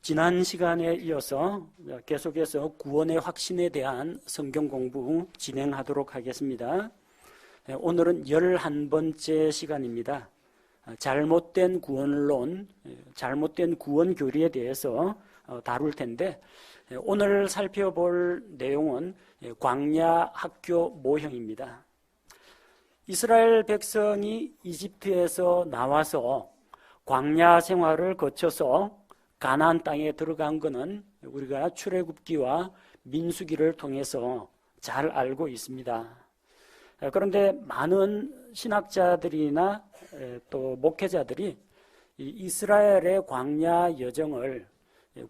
지난 시간에 이어서 계속해서 구원의 확신에 대한 성경 공부 진행하도록 하겠습니다. 오늘은 11번째 시간입니다. 잘못된 구원론, 잘못된 구원 교리에 대해서 다룰 텐데, 오늘 살펴볼 내용은 광야 학교 모형입니다. 이스라엘 백성이 이집트에서 나와서 광야 생활을 거쳐서 가나안 땅에 들어간 것은 우리가 출애굽기와 민수기를 통해서 잘 알고 있습니다. 그런데 많은 신학자들이나 또 목회자들이 이스라엘의 광야 여정을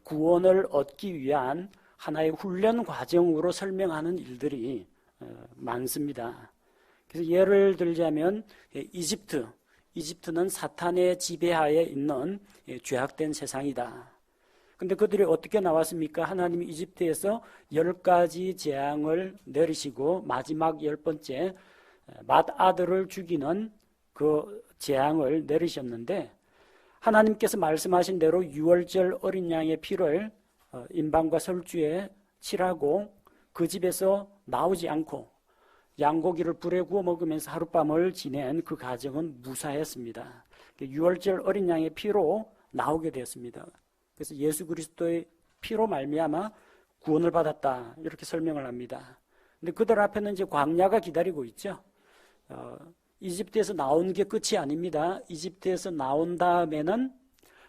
구원을 얻기 위한 하나의 훈련 과정으로 설명하는 일들이 많습니다. 그래서 예를 들자면 이집트는 사탄의 지배하에 있는 죄악된 세상이다. 근데 그들이 어떻게 나왔습니까? 하나님이 이집트에서 10가지 재앙을 내리시고 마지막 10번째 맏아들을 죽이는 그 재앙을 내리셨는데, 하나님께서 말씀하신 대로 유월절 어린 양의 피를 인방과 설주에 칠하고 그 집에서 나오지 않고 양고기를 불에 구워 먹으면서 하룻밤을 지낸 그 가정은 무사했습니다. 유월절 어린 양의 피로 나오게 되었습니다. 그래서 예수 그리스도의 피로 말미암아 구원을 받았다, 이렇게 설명을 합니다. 근데 그들 앞에는 이제 광야가 기다리고 있죠. 이집트에서 나온 게 끝이 아닙니다. 이집트에서 나온 다음에는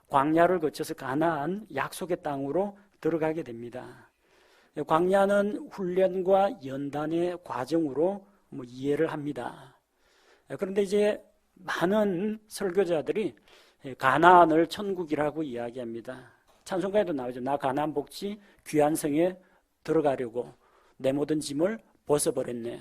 광야를 거쳐서 가나안 약속의 땅으로 들어가게 됩니다. 광야는 훈련과 연단의 과정으로 이해를 합니다. 그런데 이제 많은 설교자들이 가나안을 천국이라고 이야기합니다. 찬송가에도 나오죠. 나 가나안 복지 귀한 성에 들어가려고 내 모든 짐을 벗어버렸네.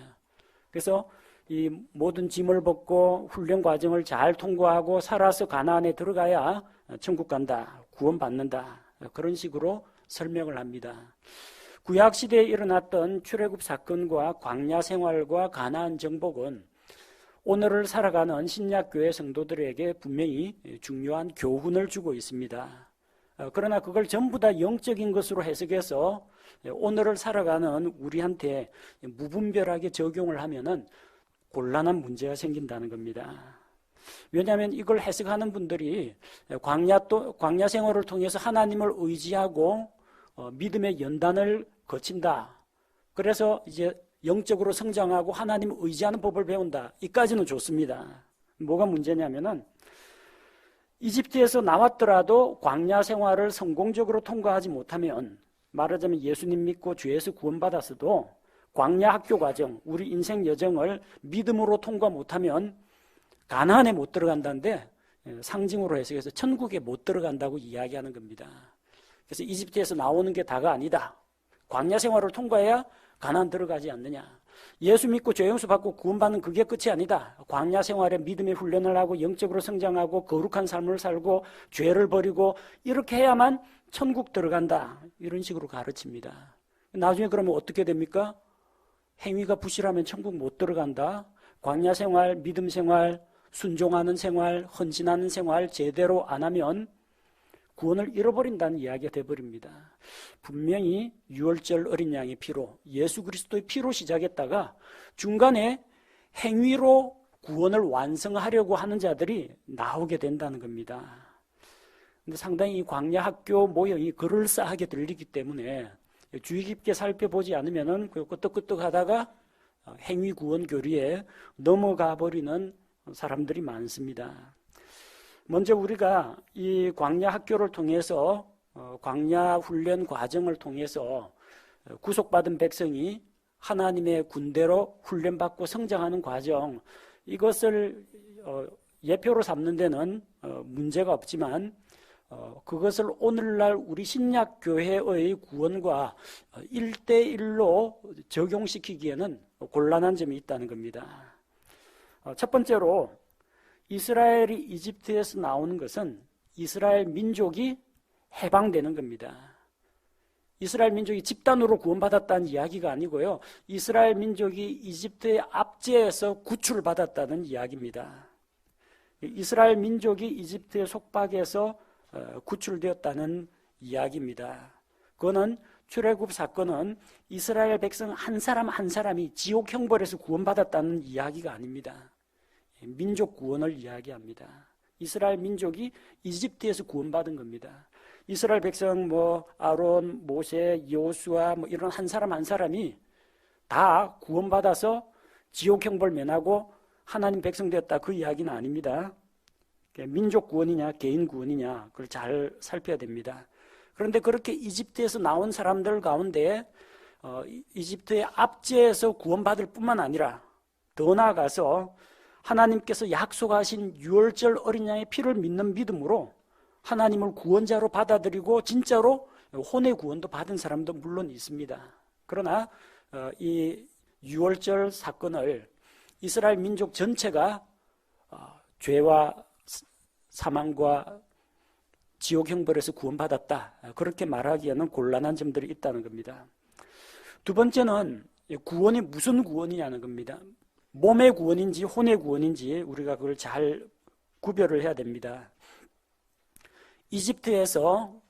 그래서 이 모든 짐을 벗고 훈련 과정을 잘 통과하고 살아서 가나안에 들어가야 천국 간다, 구원받는다, 그런 식으로 설명을 합니다. 구약시대에 일어났던 출애굽 사건과 광야 생활과 가나안 정복은 오늘을 살아가는 신약교회 성도들에게 분명히 중요한 교훈을 주고 있습니다. 그러나 그걸 전부 다 영적인 것으로 해석해서 오늘을 살아가는 우리한테 무분별하게 적용을 하면은 곤란한 문제가 생긴다는 겁니다. 왜냐하면 이걸 해석하는 분들이 광야 생활을 통해서 하나님을 의지하고 믿음의 연단을 거친다, 그래서 이제 영적으로 성장하고 하나님을 의지하는 법을 배운다, 이까지는 좋습니다. 뭐가 문제냐면은 이집트에서 나왔더라도 광야 생활을 성공적으로 통과하지 못하면, 말하자면 예수님 믿고 죄에서 구원받았어도 광야 학교 과정, 우리 인생 여정을 믿음으로 통과 못하면 가나안에 못 들어간다는데, 상징으로 해석해서 천국에 못 들어간다고 이야기하는 겁니다. 그래서 이집트에서 나오는 게 다가 아니다. 광야 생활을 통과해야 가나안 들어가지 않느냐. 예수 믿고 죄 용서 받고 구원받는 그게 끝이 아니다. 광야 생활에 믿음의 훈련을 하고 영적으로 성장하고 거룩한 삶을 살고 죄를 버리고 이렇게 해야만 천국 들어간다, 이런 식으로 가르칩니다. 나중에 그러면 어떻게 됩니까? 행위가 부실하면 천국 못 들어간다. 광야 생활, 믿음 생활, 순종하는 생활, 헌신하는 생활 제대로 안 하면 구원을 잃어버린다는 이야기가 되어버립니다. 분명히 유월절 어린 양의 피로, 예수 그리스도의 피로 시작했다가 중간에 행위로 구원을 완성하려고 하는 자들이 나오게 된다는 겁니다. 근데 상당히 이 광야 학교 모형이 그럴싸하게 들리기 때문에 주의 깊게 살펴보지 않으면은 끄떡끄떡하다가 행위 구원 교리에 넘어가 버리는 사람들이 많습니다. 먼저 우리가 이 광야 학교를 통해서 광야 훈련 과정을 통해서 구속받은 백성이 하나님의 군대로 훈련받고 성장하는 과정, 이것을 예표로 삼는 데는 문제가 없지만 그것을 오늘날 우리 신약교회의 구원과 1대1로 적용시키기에는 곤란한 점이 있다는 겁니다. 첫 번째로 이스라엘이 이집트에서 나오는 것은 이스라엘 민족이 해방되는 겁니다. 이스라엘 민족이 집단으로 구원받았다는 이야기가 아니고요, 이스라엘 민족이 이집트의 압제에서 구출받았다는 이야기입니다. 이스라엘 민족이 이집트의 속박에서 구출되었다는 이야기입니다. 그거는 출애굽 사건은 이스라엘 백성 한 사람 한 사람이 지옥 형벌에서 구원받았다는 이야기가 아닙니다. 민족 구원을 이야기합니다. 이스라엘 민족이 이집트에서 구원받은 겁니다. 이스라엘 백성 아론, 모세, 여호수아 이런 한 사람 한 사람이 다 구원받아서 지옥 형벌 면하고 하나님 백성 되었다, 그 이야기는 아닙니다. 민족 구원이냐 개인 구원이냐 그걸 잘 살펴야 됩니다. 그런데 그렇게 이집트에서 나온 사람들 가운데 이집트의 압제에서 구원받을 뿐만 아니라 더 나아가서 하나님께서 약속하신 유월절 어린 양의 피를 믿는 믿음으로 하나님을 구원자로 받아들이고 진짜로 혼의 구원도 받은 사람도 물론 있습니다. 그러나 이 유월절 사건을 이스라엘 민족 전체가 죄와 사망과 지옥 형벌에서 구원받았다, 그렇게 말하기에는 곤란한 점들이 있다는 겁니다. 두 번째는 구원이 무슨 구원이냐는 겁니다. 몸의 구원인지 혼의 구원인지 우리가 그걸 잘 구별을 해야 됩니다. 이집트에서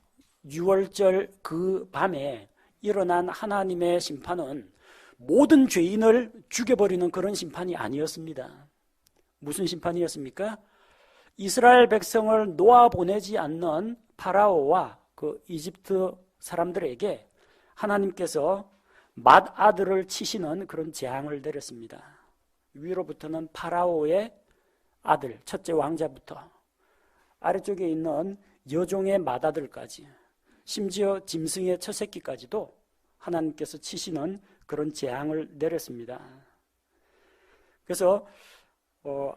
유월절 그 밤에 일어난 하나님의 심판은 모든 죄인을 죽여버리는 그런 심판이 아니었습니다. 무슨 심판이었습니까? 이스라엘 백성을 놓아보내지 않는 파라오와 그 이집트 사람들에게 하나님께서 맏아들을 치시는 그런 재앙을 내렸습니다. 위로부터는 파라오의 아들, 첫째 왕자부터 아래쪽에 있는 여종의 맏아들까지, 심지어 짐승의 첫 새끼까지도 하나님께서 치시는 그런 재앙을 내렸습니다. 그래서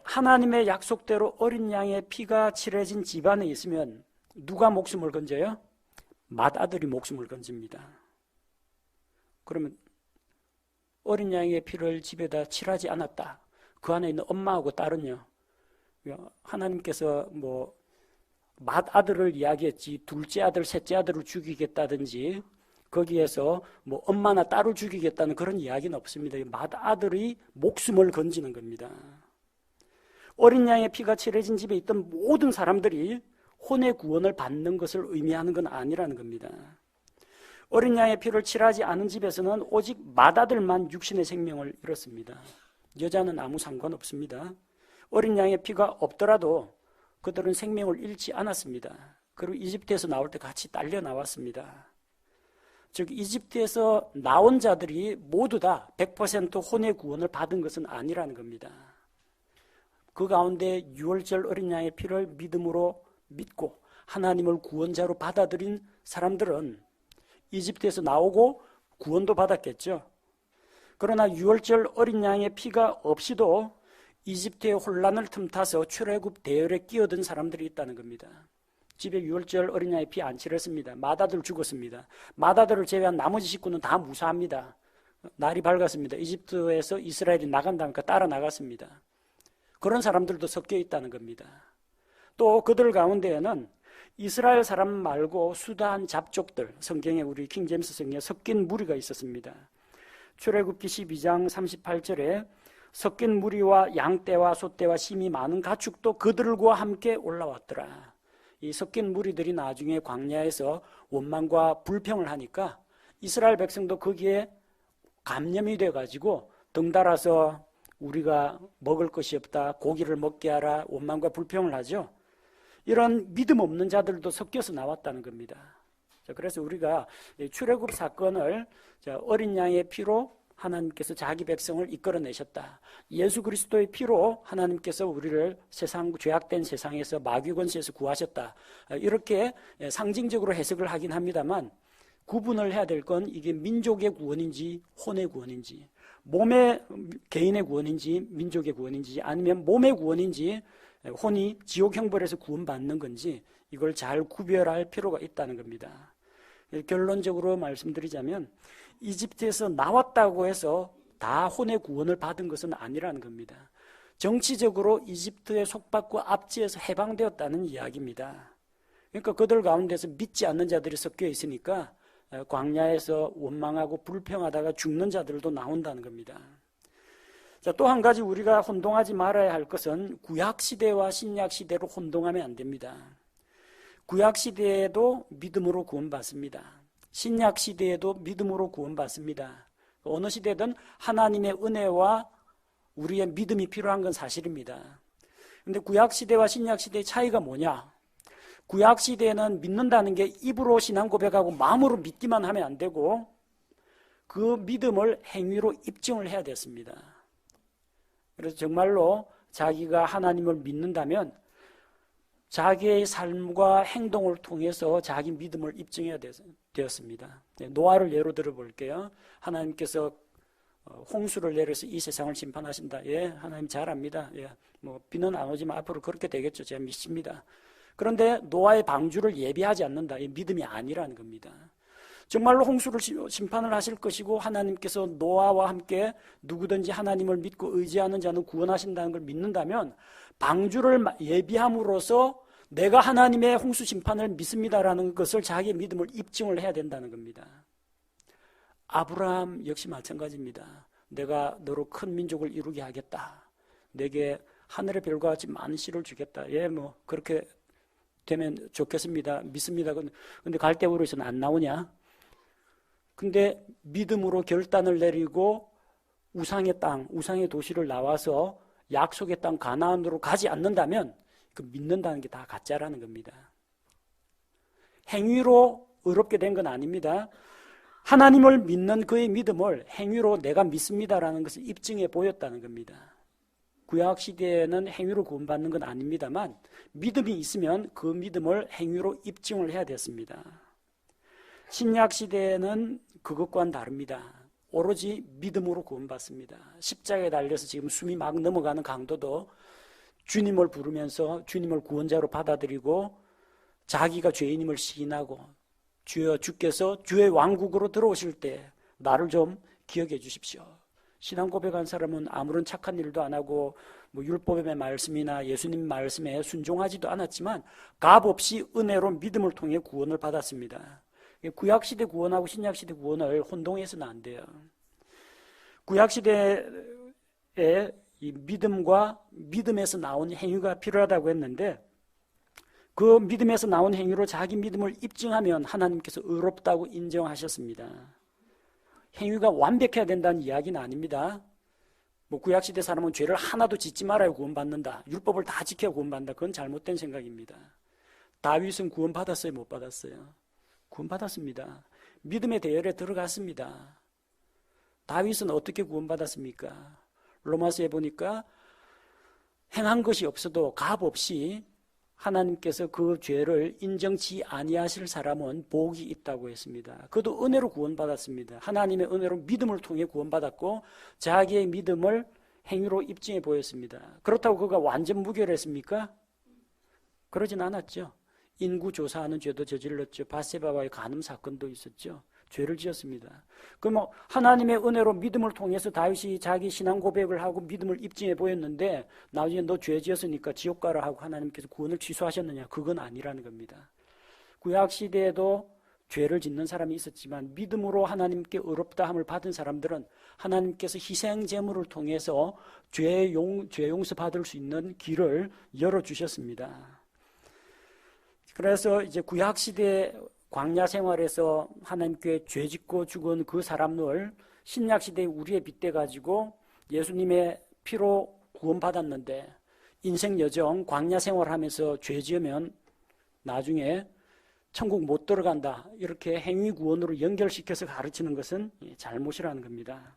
하나님의 약속대로 어린 양의 피가 칠해진 집안에 있으면 누가 목숨을 건져요? 맏아들이 목숨을 건집니다. 그러면 어린 양의 피를 집에다 칠하지 않았다, 그 안에 있는 엄마하고 딸은요, 하나님께서 맏아들을 이야기했지 둘째 아들, 셋째 아들을 죽이겠다든지 거기에서 엄마나 딸을 죽이겠다는 그런 이야기는 없습니다. 맏아들이 목숨을 건지는 겁니다. 어린 양의 피가 칠해진 집에 있던 모든 사람들이 혼의 구원을 받는 것을 의미하는 건 아니라는 겁니다. 어린 양의 피를 칠하지 않은 집에서는 오직 맏아들만 육신의 생명을 잃었습니다. 여자는 아무 상관없습니다. 어린 양의 피가 없더라도 그들은 생명을 잃지 않았습니다. 그리고 이집트에서 나올 때 같이 딸려 나왔습니다. 즉 이집트에서 나온 자들이 모두 다 100% 혼의 구원을 받은 것은 아니라는 겁니다. 그 가운데 유월절 어린 양의 피를 믿음으로 믿고 하나님을 구원자로 받아들인 사람들은 이집트에서 나오고 구원도 받았겠죠. 그러나 유월절 어린 양의 피가 없이도 이집트의 혼란을 틈타서 출애굽 대열에 끼어든 사람들이 있다는 겁니다. 집에 유월절 어린 양의 피 안 칠했습니다. 맏아들 죽었습니다. 맏아들을 제외한 나머지 식구는 다 무사합니다. 날이 밝았습니다. 이집트에서 이스라엘이 나간다니까 따라 나갔습니다. 그런 사람들도 섞여 있다는 겁니다. 또 그들 가운데에는 이스라엘 사람 말고 수다한 잡족들, 성경에 우리 킹제임스 성경에 섞인 무리가 있었습니다. 출애굽기 12장 38절에 섞인 무리와 양떼와 소떼와 심이 많은 가축도 그들과 함께 올라왔더라. 이 섞인 무리들이 나중에 광야에서 원망과 불평을 하니까 이스라엘 백성도 거기에 감염이 돼가지고 덩달아서 우리가 먹을 것이 없다, 고기를 먹게 하라, 원망과 불평을 하죠. 이런 믿음 없는 자들도 섞여서 나왔다는 겁니다. 그래서 우리가 출애굽 사건을 어린 양의 피로 하나님께서 자기 백성을 이끌어내셨다, 예수 그리스도의 피로 하나님께서 우리를 죄악된 세상에서 마귀 권세에서 구하셨다, 이렇게 상징적으로 해석을 하긴 합니다만 구분을 해야 될 건 이게 민족의 구원인지 혼의 구원인지, 몸의 개인의 구원인지 민족의 구원인지, 아니면 몸의 구원인지 혼이 지옥 형벌에서 구원받는 건지 이걸 잘 구별할 필요가 있다는 겁니다. 결론적으로 말씀드리자면 이집트에서 나왔다고 해서 다 혼의 구원을 받은 것은 아니라는 겁니다. 정치적으로 이집트의 속박과 압제에서 해방되었다는 이야기입니다. 그러니까 그들 가운데서 믿지 않는 자들이 섞여 있으니까 광야에서 원망하고 불평하다가 죽는 자들도 나온다는 겁니다. 자, 또 한 가지 우리가 혼동하지 말아야 할 것은 구약 시대와 신약 시대로 혼동하면 안 됩니다. 구약시대에도 믿음으로 구원받습니다. 신약시대에도 믿음으로 구원받습니다. 어느 시대든 하나님의 은혜와 우리의 믿음이 필요한 건 사실입니다. 그런데 구약시대와 신약시대의 차이가 뭐냐? 구약시대에는 믿는다는 게 입으로 신앙 고백하고 마음으로 믿기만 하면 안 되고 그 믿음을 행위로 입증을 해야 됐습니다. 그래서 정말로 자기가 하나님을 믿는다면 자기의 삶과 행동을 통해서 자기 믿음을 입증해야 되었습니다. 노아를 예로 들어볼게요. 하나님께서 홍수를 내려서 이 세상을 심판하신다. 예, 하나님 잘 압니다. 예, 뭐 비는 안 오지만 앞으로 그렇게 되겠죠. 제가 믿습니다. 그런데 노아의 방주를 예비하지 않는다. 이 믿음이 아니라는 겁니다. 정말로 홍수를 심판을 하실 것이고 하나님께서 노아와 함께 누구든지 하나님을 믿고 의지하는 자는 구원하신다는 걸 믿는다면 방주를 예비함으로써 내가 하나님의 홍수 심판을 믿습니다라는 것을 자기의 믿음을 입증을 해야 된다는 겁니다. 아브라함 역시 마찬가지입니다. 내가 너로 큰 민족을 이루게 하겠다. 내게 하늘의 별과 같이 많은 씨를 주겠다. 예, 뭐 그렇게 되면 좋겠습니다. 믿습니다. 근데 갈대우르에서는 안 나오냐? 근데 믿음으로 결단을 내리고 우상의 땅, 우상의 도시를 나와서 약속의 땅 가나안으로 가지 않는다면 그 믿는다는 게 다 가짜라는 겁니다. 행위로 의롭게 된 건 아닙니다. 하나님을 믿는 그의 믿음을 행위로 내가 믿습니다라는 것을 입증해 보였다는 겁니다. 구약시대에는 행위로 구원받는 건 아닙니다만 믿음이 있으면 그 믿음을 행위로 입증을 해야 됐습니다. 신약시대에는 그것과는 다릅니다. 오로지 믿음으로 구원받습니다. 십자가에 달려서 지금 숨이 막 넘어가는 강도도 주님을 부르면서 주님을 구원자로 받아들이고 자기가 죄인임을 시인하고 주여 주께서 주의 왕국으로 들어오실 때 나를 좀 기억해 주십시오. 신앙 고백한 사람은 아무런 착한 일도 안 하고 뭐 율법의 말씀이나 예수님 말씀에 순종하지도 않았지만 값없이 은혜로 믿음을 통해 구원을 받았습니다. 구약시대 구원하고 신약시대 구원을 혼동해서는 안 돼요. 구약시대에 이 믿음과 믿음에서 나온 행위가 필요하다고 했는데 그 믿음에서 나온 행위로 자기 믿음을 입증하면 하나님께서 의롭다고 인정하셨습니다. 행위가 완벽해야 된다는 이야기는 아닙니다. 뭐 구약시대 사람은 죄를 하나도 짓지 말아야 구원받는다. 율법을 다 지켜야 구원받는다. 그건 잘못된 생각입니다. 다윗은 구원받았어요? 못 받았어요? 구원받았습니다. 믿음의 대열에 들어갔습니다. 다윗은 어떻게 구원받았습니까? 로마서에 보니까 행한 것이 없어도 값없이 하나님께서 그 죄를 인정치 아니하실 사람은 복이 있다고 했습니다. 그도 은혜로 구원받았습니다. 하나님의 은혜로 믿음을 통해 구원받았고 자기의 믿음을 행위로 입증해 보였습니다. 그렇다고 그가 완전 무결했습니까? 그러진 않았죠. 인구조사하는 죄도 저질렀죠. 바세바와의 간음 사건도 있었죠. 죄를 지었습니다. 그럼 하나님의 은혜로 믿음을 통해서 다윗이 자기 신앙 고백을 하고 믿음을 입증해 보였는데 나중에 너 죄 지었으니까 지옥 가라 하고 하나님께서 구원을 취소하셨느냐? 그건 아니라는 겁니다. 구약시대에도 죄를 짓는 사람이 있었지만 믿음으로 하나님께 의롭다함을 받은 사람들은 하나님께서 희생 제물을 통해서 죄 용서 받을 수 있는 길을 열어주셨습니다. 그래서 이제 구약시대 광야 생활에서 하나님께 죄 짓고 죽은 그 사람을 신약시대에 우리에 빗대 가지고 예수님의 피로 구원받았는데 인생 여정 광야 생활하면서 죄 지으면 나중에 천국 못 들어간다. 이렇게 행위 구원으로 연결시켜서 가르치는 것은 잘못이라는 겁니다.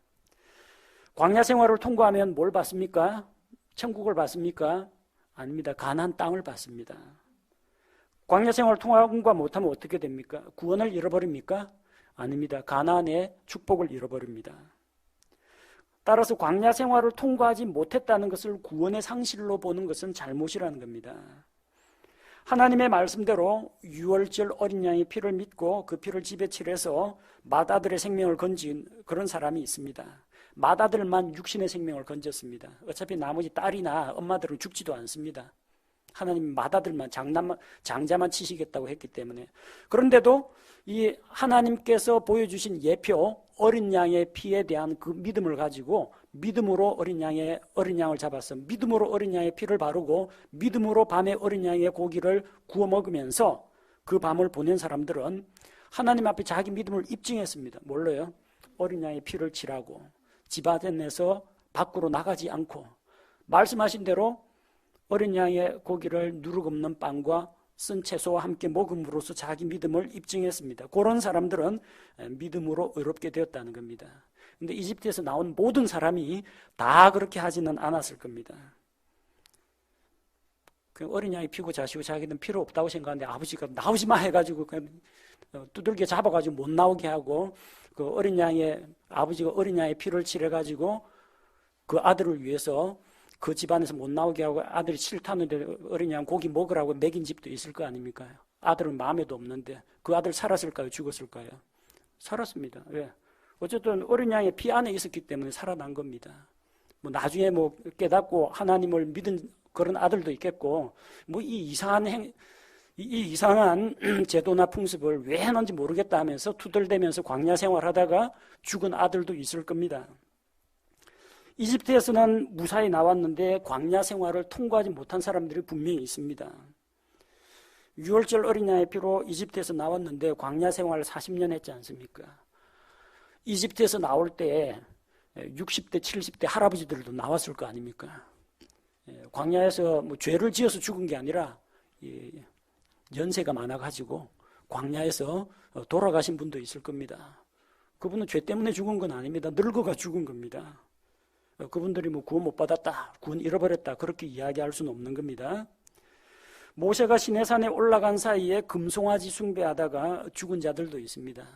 광야 생활을 통과하면 뭘 받습니까? 천국을 받습니까? 아닙니다. 가나안 땅을 받습니다. 광야 생활을 통과 못하면 어떻게 됩니까? 구원을 잃어버립니까? 아닙니다. 가나안의 축복을 잃어버립니다. 따라서 광야 생활을 통과하지 못했다는 것을 구원의 상실로 보는 것은 잘못이라는 겁니다. 하나님의 말씀대로 유월절 어린 양의 피를 믿고 그 피를 집에 칠해서 맏아들의 생명을 건진 그런 사람이 있습니다. 맏아들만 육신의 생명을 건졌습니다. 어차피 나머지 딸이나 엄마들은 죽지도 않습니다. 하나님 맏아들만 장자만 치시겠다고 했기 때문에. 그런데도 이 하나님께서 보여주신 예표 어린 양의 피에 대한 그 믿음을 가지고 믿음으로 어린 양을 잡아서 믿음으로 어린 양의 피를 바르고 믿음으로 밤에 어린 양의 고기를 구워 먹으면서 그 밤을 보낸 사람들은 하나님 앞에 자기 믿음을 입증했습니다. 뭘로요? 어린 양의 피를 칠하고 집안에서 밖으로 나가지 않고 말씀하신 대로 어린 양의 고기를 누룩 없는 빵과 쓴 채소와 함께 먹음으로써 자기 믿음을 입증했습니다. 그런 사람들은 믿음으로 의롭게 되었다는 겁니다. 근데 이집트에서 나온 모든 사람이 다 그렇게 하지는 않았을 겁니다. 그 어린 양이 피고 자시고 자기는 필요 없다고 생각하는데 아버지가 나오지 마 해가지고 그냥 두들겨 잡아가지고 못 나오게 하고 그 어린 양의 아버지가 어린 양의 피를 칠해가지고 그 아들을 위해서 그 집안에서 못 나오게 하고 아들이 싫다는데 어린 양 고기 먹으라고 먹인 집도 있을 거 아닙니까? 아들은 마음에도 없는데 그 아들 살았을까요? 죽었을까요? 살았습니다. 왜? 어쨌든 어린 양의 피 안에 있었기 때문에 살아난 겁니다. 뭐 나중에 뭐 깨닫고 하나님을 믿은 그런 아들도 있겠고 뭐 이 이상한 제도나 풍습을 왜 했는지 모르겠다 하면서 투덜대면서 광야 생활하다가 죽은 아들도 있을 겁니다. 이집트에서는 무사히 나왔는데 광야 생활을 통과하지 못한 사람들이 분명히 있습니다. 6월절 어린 양의 피로 이집트에서 나왔는데 광야 생활을 40년 했지 않습니까? 이집트에서 나올 때 60대, 70대 할아버지들도 나왔을 거 아닙니까? 광야에서 뭐 죄를 지어서 죽은 게 아니라 연세가 많아가지고 광야에서 돌아가신 분도 있을 겁니다. 그분은 죄 때문에 죽은 건 아닙니다. 늙어가 죽은 겁니다. 그분들이 뭐 구원 못 받았다, 구원 잃어버렸다 그렇게 이야기할 수는 없는 겁니다. 모세가 시내산에 올라간 사이에 금송아지 숭배하다가 죽은 자들도 있습니다.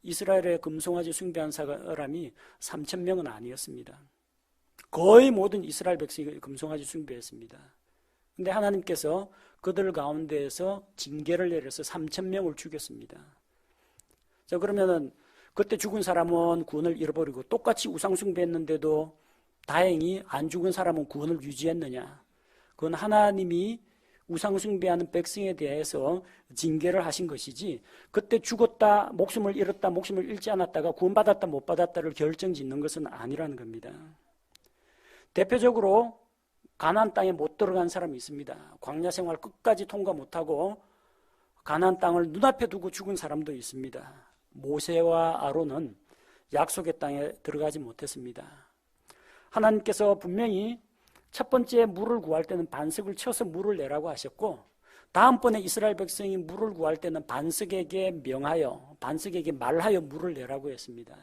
이스라엘의 금송아지 숭배한 사람이 3,000명은 아니었습니다. 거의 모든 이스라엘 백성이 금송아지 숭배했습니다. 근데 하나님께서 그들 가운데에서 징계를 내려서 3,000명을 죽였습니다. 자, 그러면은 그때 죽은 사람은 구원을 잃어버리고 똑같이 우상 숭배했는데도 다행히 안 죽은 사람은 구원을 유지했느냐? 그건 하나님이 우상 숭배하는 백성에 대해서 징계를 하신 것이지 그때 죽었다, 목숨을 잃었다, 목숨을 잃지 않았다가 구원받았다, 못 받았다를 결정짓는 것은 아니라는 겁니다. 대표적으로 가나안 땅에 못 들어간 사람이 있습니다. 광야 생활 끝까지 통과 못하고 가나안 땅을 눈앞에 두고 죽은 사람도 있습니다. 모세와 아론은 약속의 땅에 들어가지 못했습니다. 하나님께서 분명히 첫 번째 물을 구할 때는 반석을 쳐서 물을 내라고 하셨고 다음번에 이스라엘 백성이 물을 구할 때는 반석에게 명하여 반석에게 말하여 물을 내라고 했습니다.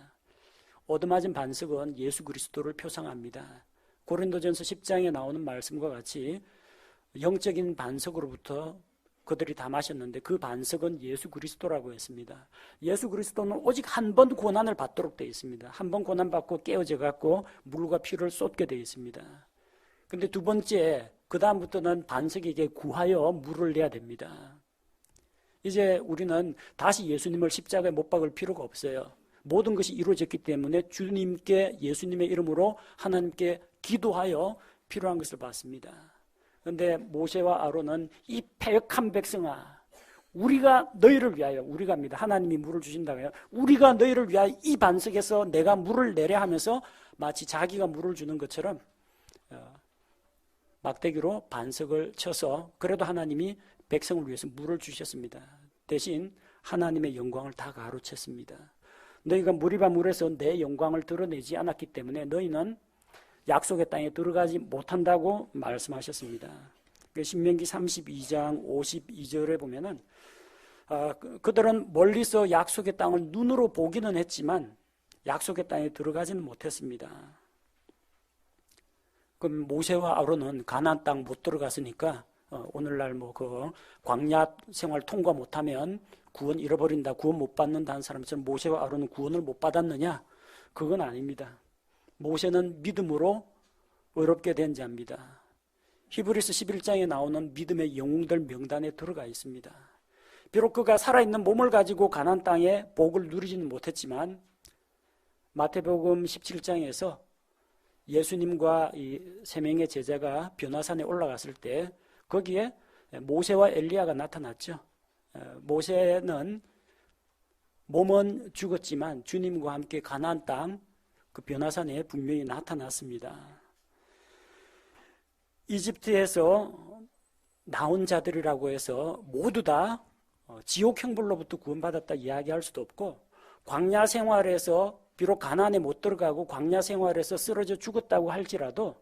얻어맞은 반석은 예수 그리스도를 표상합니다. 고린도전서 10장에 나오는 말씀과 같이 영적인 반석으로부터 그들이 다 마셨는데 그 반석은 예수 그리스도라고 했습니다. 예수 그리스도는 오직 한 번 고난을 받도록 되어 있습니다. 한 번 고난받고 깨어져 갖고 물과 피를 쏟게 되어 있습니다. 근데 두 번째, 그 다음부터는 반석에게 구하여 물을 내야 됩니다. 이제 우리는 다시 예수님을 십자가에 못 박을 필요가 없어요. 모든 것이 이루어졌기 때문에 주님께 예수님의 이름으로 하나님께 기도하여 필요한 것을 받습니다. 그런데 모세와 아론은 이 패역한 백성아, 우리가 너희를 위하여, 우리가 합니다. 하나님이 물을 주신다고 해요. 우리가 너희를 위하여 이 반석에서 내가 물을 내려 하면서 마치 자기가 물을 주는 것처럼 막대기로 반석을 쳐서 그래도 하나님이 백성을 위해서 물을 주셨습니다. 대신 하나님의 영광을 다 가로챘습니다. 너희가 무리바 물에서 내 영광을 드러내지 않았기 때문에 너희는 약속의 땅에 들어가지 못한다고 말씀하셨습니다. 신명기 32장 52절에 보면은 그들은 멀리서 약속의 땅을 눈으로 보기는 했지만 약속의 땅에 들어가지는 못했습니다. 그럼 모세와 아론은 가나안 땅 못 들어갔으니까 오늘날 뭐 그 광야 생활 통과 못하면 구원 잃어버린다, 구원 못 받는다는 사람처럼 모세와 아론은 구원을 못 받았느냐? 그건 아닙니다. 모세는 믿음으로 의롭게 된 자입니다. 히브리서 11장에 나오는 믿음의 영웅들 명단에 들어가 있습니다. 비록 그가 살아있는 몸을 가지고 가나안 땅에 복을 누리지는 못했지만 마태복음 17장에서 예수님과 이 세 명의 제자가 변화산에 올라갔을 때 거기에 모세와 엘리야가 나타났죠. 모세는 몸은 죽었지만 주님과 함께 가나안 땅 그 변화산에 분명히 나타났습니다. 이집트에서 나온 자들이라고 해서 모두 다 지옥 형벌로부터 구원받았다 이야기할 수도 없고, 광야 생활에서 비록 가나안에 못 들어가고 광야 생활에서 쓰러져 죽었다고 할지라도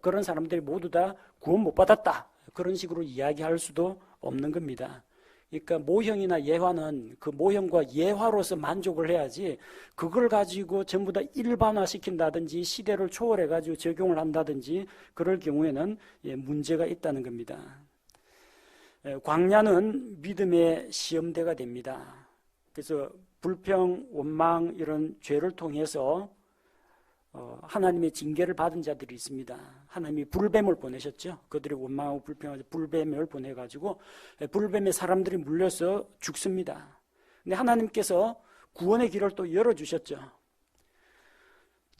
그런 사람들이 모두 다 구원 못 받았다, 그런 식으로 이야기할 수도 없는 겁니다. 그러니까 모형이나 예화는 그 모형과 예화로서 만족을 해야지, 그걸 가지고 전부 다 일반화시킨다든지 시대를 초월해가지고 적용을 한다든지 그럴 경우에는 문제가 있다는 겁니다. 광야는 믿음의 시험대가 됩니다. 그래서 불평, 원망 이런 죄를 통해서 하나님의 징계를 받은 자들이 있습니다. 하나님이 불뱀을 보내셨죠. 그들이 원망하고 불평하고 불뱀을 보내가지고 불뱀에 사람들이 물려서 죽습니다. 근데 하나님께서 구원의 길을 또 열어주셨죠.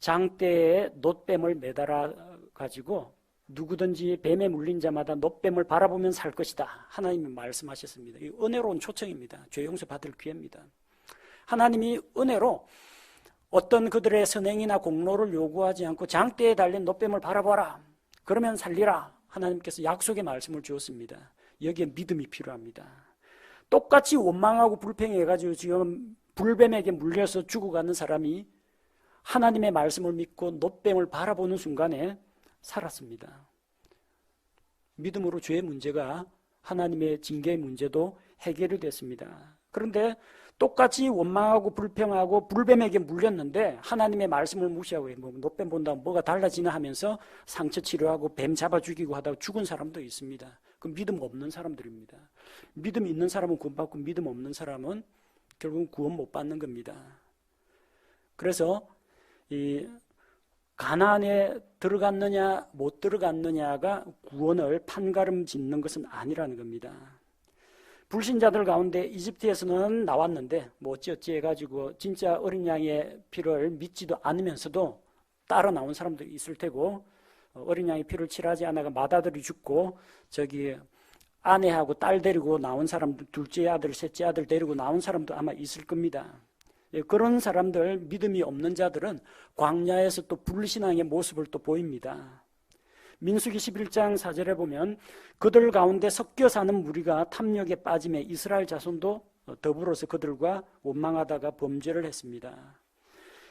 장대에 놋뱀을 매달아 가지고 누구든지 뱀에 물린 자마다 놋뱀을 바라보면 살 것이다, 하나님이 말씀하셨습니다. 이 은혜로운 초청입니다. 죄 용서 받을 기회입니다. 하나님이 은혜로 어떤 그들의 선행이나 공로를 요구하지 않고 장대에 달린 놋뱀을 바라봐라, 그러면 살리라, 하나님께서 약속의 말씀을 주었습니다. 여기에 믿음이 필요합니다. 똑같이 원망하고 불평해가지고 지금 불뱀에게 물려서 죽어가는 사람이 하나님의 말씀을 믿고 놋뱀을 바라보는 순간에 살았습니다. 믿음으로 죄의 문제가, 하나님의 징계의 문제도 해결이 됐습니다. 그런데 똑같이 원망하고 불평하고 불뱀에게 물렸는데 하나님의 말씀을 무시하고 놋뱀 본다면 뭐가 달라지나 하면서 상처 치료하고 뱀 잡아 죽이고 하다가 죽은 사람도 있습니다. 그 믿음 없는 사람들입니다. 믿음 있는 사람은 구원받고 믿음 없는 사람은 결국은 구원 못 받는 겁니다. 그래서 이 가나안에 들어갔느냐 못 들어갔느냐가 구원을 판가름 짓는 것은 아니라는 겁니다. 불신자들 가운데 이집트에서는 나왔는데 뭐 어찌어찌 해가지고 진짜 어린 양의 피를 믿지도 않으면서도 따라 나온 사람도 있을 테고, 어린 양의 피를 칠하지 않아가 맏아들이 죽고 저기 아내하고 딸 데리고 나온 사람들, 둘째 아들 셋째 아들 데리고 나온 사람도 아마 있을 겁니다. 그런 사람들, 믿음이 없는 자들은 광야에서 또 불신앙의 모습을 또 보입니다. 민수기 11장 4절에 보면 그들 가운데 섞여 사는 무리가 탐욕에 빠짐에 이스라엘 자손도 더불어서 그들과 원망하다가 범죄를 했습니다.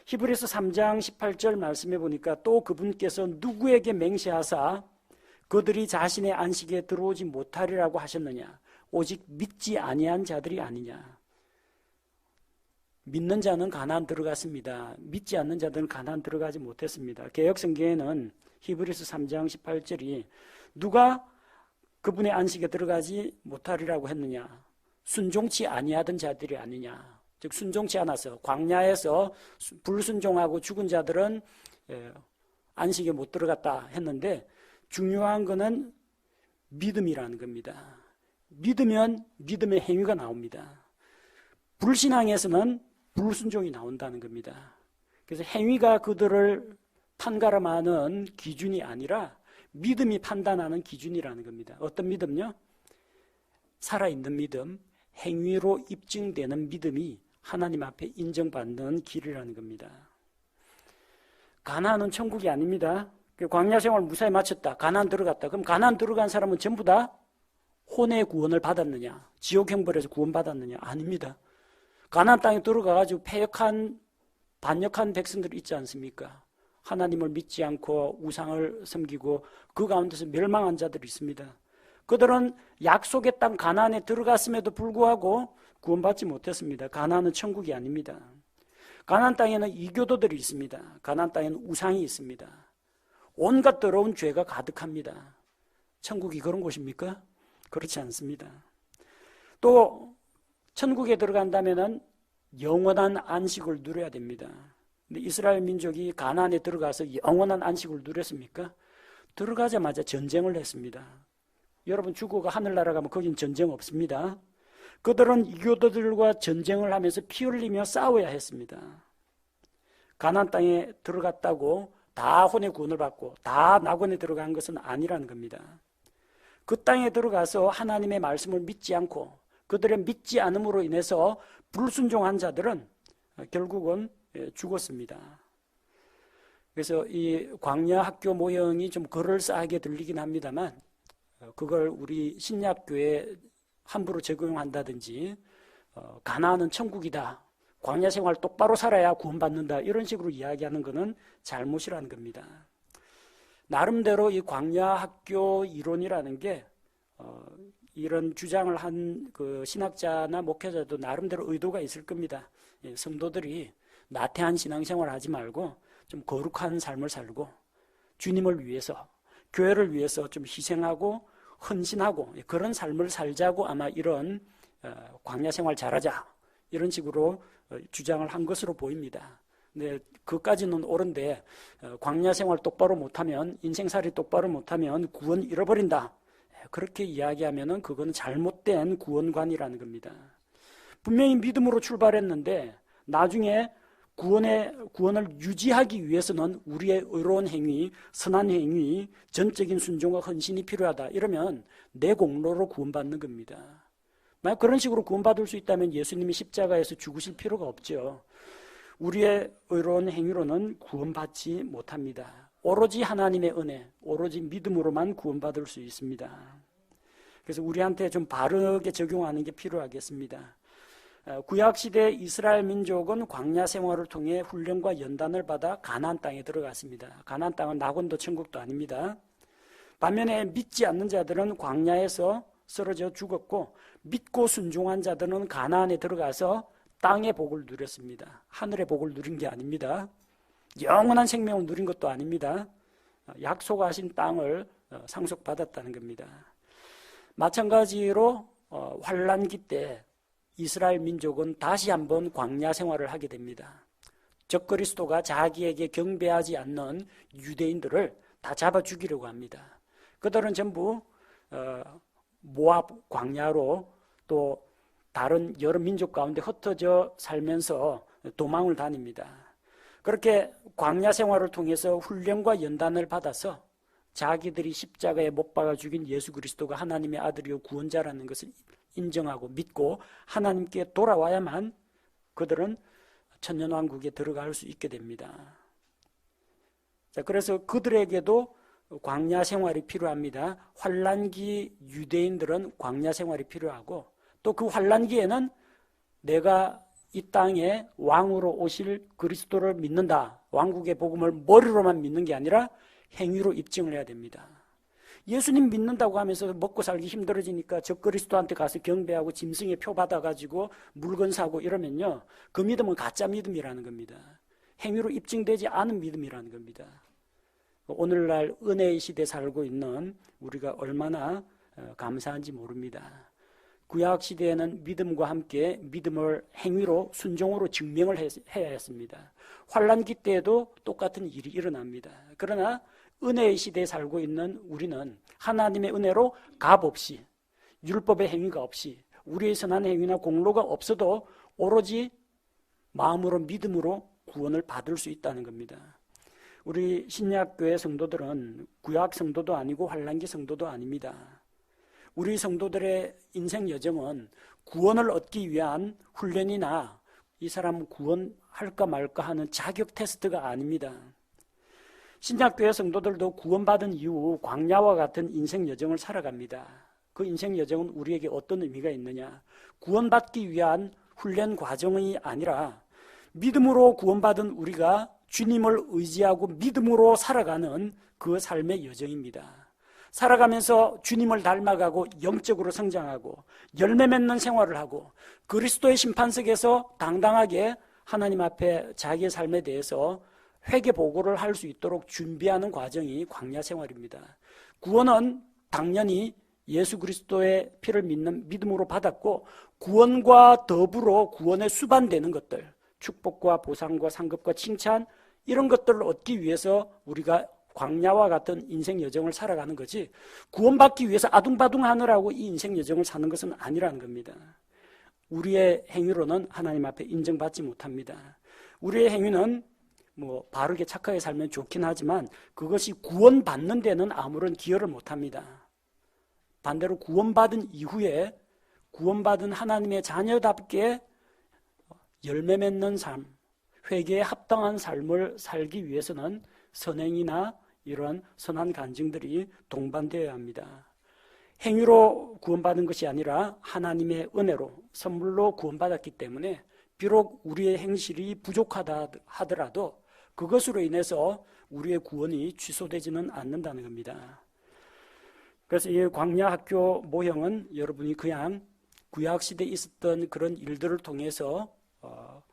히브리서 3장 18절 말씀해 보니까 또 그분께서 누구에게 맹세하사 그들이 자신의 안식에 들어오지 못하리라고 하셨느냐, 오직 믿지 아니한 자들이 아니냐. 믿는 자는 가나안 들어갔습니다. 믿지 않는 자들은 가나안 들어가지 못했습니다. 개역성경에는 히브리서 3장 18절이 누가 그분의 안식에 들어가지 못하리라고 했느냐, 순종치 아니하던 자들이 아니냐. 즉 순종치 않아서 광야에서 불순종하고 죽은 자들은 안식에 못 들어갔다 했는데, 중요한 것은 믿음이라는 겁니다. 믿으면 믿음의 행위가 나옵니다. 불신앙에서는 불순종이 나온다는 겁니다. 그래서 행위가 그들을 판가름하는 기준이 아니라 믿음이 판단하는 기준이라는 겁니다. 어떤 믿음요? 살아있는 믿음, 행위로 입증되는 믿음이 하나님 앞에 인정받는 길이라는 겁니다. 가나안은 천국이 아닙니다. 광야 생활 무사히 마쳤다, 가나안 들어갔다. 그럼 가나안 들어간 사람은 전부 다 혼의 구원을 받았느냐, 지옥 형벌에서 구원받았느냐? 아닙니다. 가나안 땅에 들어가가지고 패역한 반역한 백성들이 있지 않습니까? 하나님을 믿지 않고 우상을 섬기고 그 가운데서 멸망한 자들이 있습니다. 그들은 약속의 땅 가나안에 들어갔음에도 불구하고 구원받지 못했습니다. 가나안은 천국이 아닙니다. 가나안 땅에는 이교도들이 있습니다. 가나안 땅에는 우상이 있습니다. 온갖 더러운 죄가 가득합니다. 천국이 그런 곳입니까? 그렇지 않습니다. 또 천국에 들어간다면 영원한 안식을 누려야 됩니다. 근데 이스라엘 민족이 가나안에 들어가서 영원한 안식을 누렸습니까? 들어가자마자 전쟁을 했습니다. 여러분 죽어가 하늘나라 가면 거긴 전쟁 없습니다. 그들은 이교도들과 전쟁을 하면서 피 흘리며 싸워야 했습니다. 가나안 땅에 들어갔다고 다 혼의 구원을 받고 다 낙원에 들어간 것은 아니라는 겁니다. 그 땅에 들어가서 하나님의 말씀을 믿지 않고 그들의 믿지 않음으로 인해서 불순종한 자들은 결국은 죽었습니다. 그래서 이 광야 학교 모형이 좀 그럴싸하게 들리긴 합니다만 그걸 우리 신약교회 함부로 적용한다든지 가나안은 천국이다, 광야 생활 똑바로 살아야 구원받는다, 이런 식으로 이야기하는 것은 잘못이라는 겁니다. 나름대로 이 광야 학교 이론이라는 게 이런 주장을 한 그 신학자나 목회자도 나름대로 의도가 있을 겁니다. 성도들이 나태한 신앙생활 하지 말고 좀 거룩한 삶을 살고 주님을 위해서, 교회를 위해서 좀 희생하고 헌신하고 그런 삶을 살자고 아마 이런 광야 생활 잘하자 이런 식으로 주장을 한 것으로 보입니다. 근데 그까지는 옳은데 광야 생활 똑바로 못하면, 인생살이 똑바로 못하면 구원 잃어버린다, 그렇게 이야기하면은 그건 잘못된 구원관이라는 겁니다. 분명히 믿음으로 출발했는데 나중에 구원을 유지하기 위해서는 우리의 의로운 행위, 선한 행위, 전적인 순종과 헌신이 필요하다, 이러면 내 공로로 구원받는 겁니다. 만약 그런 식으로 구원받을 수 있다면 예수님이 십자가에서 죽으실 필요가 없죠. 우리의 의로운 행위로는 구원받지 못합니다. 오로지 하나님의 은혜, 오로지 믿음으로만 구원받을 수 있습니다. 그래서 우리한테 좀 바르게 적용하는 게 필요하겠습니다. 구약시대 이스라엘 민족은 광야 생활을 통해 훈련과 연단을 받아 가나안 땅에 들어갔습니다. 가나안 땅은 낙원도 천국도 아닙니다. 반면에 믿지 않는 자들은 광야에서 쓰러져 죽었고, 믿고 순종한 자들은 가나안에 들어가서 땅의 복을 누렸습니다. 하늘의 복을 누린 게 아닙니다. 영원한 생명을 누린 것도 아닙니다. 약속하신 땅을 상속받았다는 겁니다. 마찬가지로 환란기 때 이스라엘 민족은 다시 한번 광야 생활을 하게 됩니다. 적그리스도가 자기에게 경배하지 않는 유대인들을 다 잡아 죽이려고 합니다. 그들은 전부 모압 광야로 또 다른 여러 민족 가운데 흩어져 살면서 도망을 다닙니다. 그렇게 광야 생활을 통해서 훈련과 연단을 받아서 자기들이 십자가에 못 박아 죽인 예수 그리스도가 하나님의 아들이요 구원자라는 것을 인정하고 믿고 하나님께 돌아와야만 그들은 천년왕국에 들어갈 수 있게 됩니다. 자, 그래서 그들에게도 광야 생활이 필요합니다. 환란기 유대인들은 광야 생활이 필요하고, 또 그 환란기에는 내가 이 땅에 왕으로 오실 그리스도를 믿는다, 왕국의 복음을 머리로만 믿는 게 아니라 행위로 입증을 해야 됩니다. 예수님 믿는다고 하면서 먹고 살기 힘들어지니까 적그리스도한테 가서 경배하고 짐승의 표 받아가지고 물건 사고 이러면요, 그 믿음은 가짜 믿음이라는 겁니다. 행위로 입증되지 않은 믿음이라는 겁니다. 오늘날 은혜의 시대에 살고 있는 우리가 얼마나 감사한지 모릅니다. 구약 시대에는 믿음과 함께 믿음을 행위로 순종으로 증명을 해야 했습니다. 환란기 때에도 똑같은 일이 일어납니다. 그러나 은혜의 시대에 살고 있는 우리는 하나님의 은혜로 값 없이, 율법의 행위가 없이, 우리의 선한 행위나 공로가 없어도 오로지 마음으로 믿음으로 구원을 받을 수 있다는 겁니다. 우리 신약교회 성도들은 구약 성도도 아니고 환란기 성도도 아닙니다. 우리 성도들의 인생 여정은 구원을 얻기 위한 훈련이나 이 사람은 구원할까 말까 하는 자격 테스트가 아닙니다. 신약교회 성도들도 구원받은 이후 광야와 같은 인생 여정을 살아갑니다. 그 인생 여정은 우리에게 어떤 의미가 있느냐? 구원받기 위한 훈련 과정이 아니라 믿음으로 구원받은 우리가 주님을 의지하고 믿음으로 살아가는 그 삶의 여정입니다. 살아가면서 주님을 닮아가고 영적으로 성장하고 열매 맺는 생활을 하고 그리스도의 심판석에서 당당하게 하나님 앞에 자기의 삶에 대해서 회개 보고를 할 수 있도록 준비하는 과정이 광야 생활입니다. 구원은 당연히 예수 그리스도의 피를 믿는 믿음으로 받았고, 구원과 더불어 구원에 수반되는 것들, 축복과 보상과 상급과 칭찬, 이런 것들을 얻기 위해서 우리가 광야와 같은 인생 여정을 살아가는 거지, 구원받기 위해서 아둥바둥 하느라고 이 인생 여정을 사는 것은 아니라는 겁니다. 우리의 행위로는 하나님 앞에 인정받지 못합니다. 우리의 행위는 바르게 착하게 살면 좋긴 하지만 그것이 구원받는 데는 아무런 기여를 못합니다. 반대로 구원받은 이후에 구원받은 하나님의 자녀답게 열매 맺는 삶, 회개에 합당한 삶을 살기 위해서는 선행이나 이런 선한 간증들이 동반되어야 합니다. 행위로 구원받은 것이 아니라 하나님의 은혜로 선물로 구원받았기 때문에 비록 우리의 행실이 부족하다 하더라도 그것으로 인해서 우리의 구원이 취소되지는 않는다는 겁니다. 그래서 이 광야 학교 모형은 여러분이 그냥 구약시대에 있었던 그런 일들을 통해서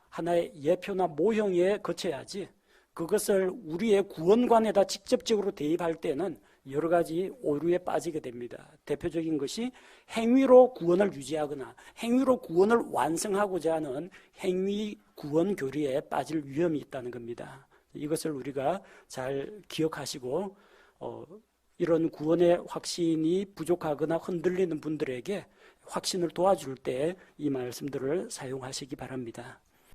하나의 예표나 모형에 거쳐야지 그것을 우리의 구원관에다 직접적으로 대입할 때는 여러 가지 오류에 빠지게 됩니다. 대표적인 것이 행위로 구원을 유지하거나 행위로 구원을 완성하고자 하는 행위 구원 교리에 빠질 위험이 있다는 겁니다. 이것을 우리가 잘 기억하시고 이런 구원의 확신이 부족하거나 흔들리는 분들에게 확신을 도와줄 때 이 말씀들을 사용하시기 바랍니다.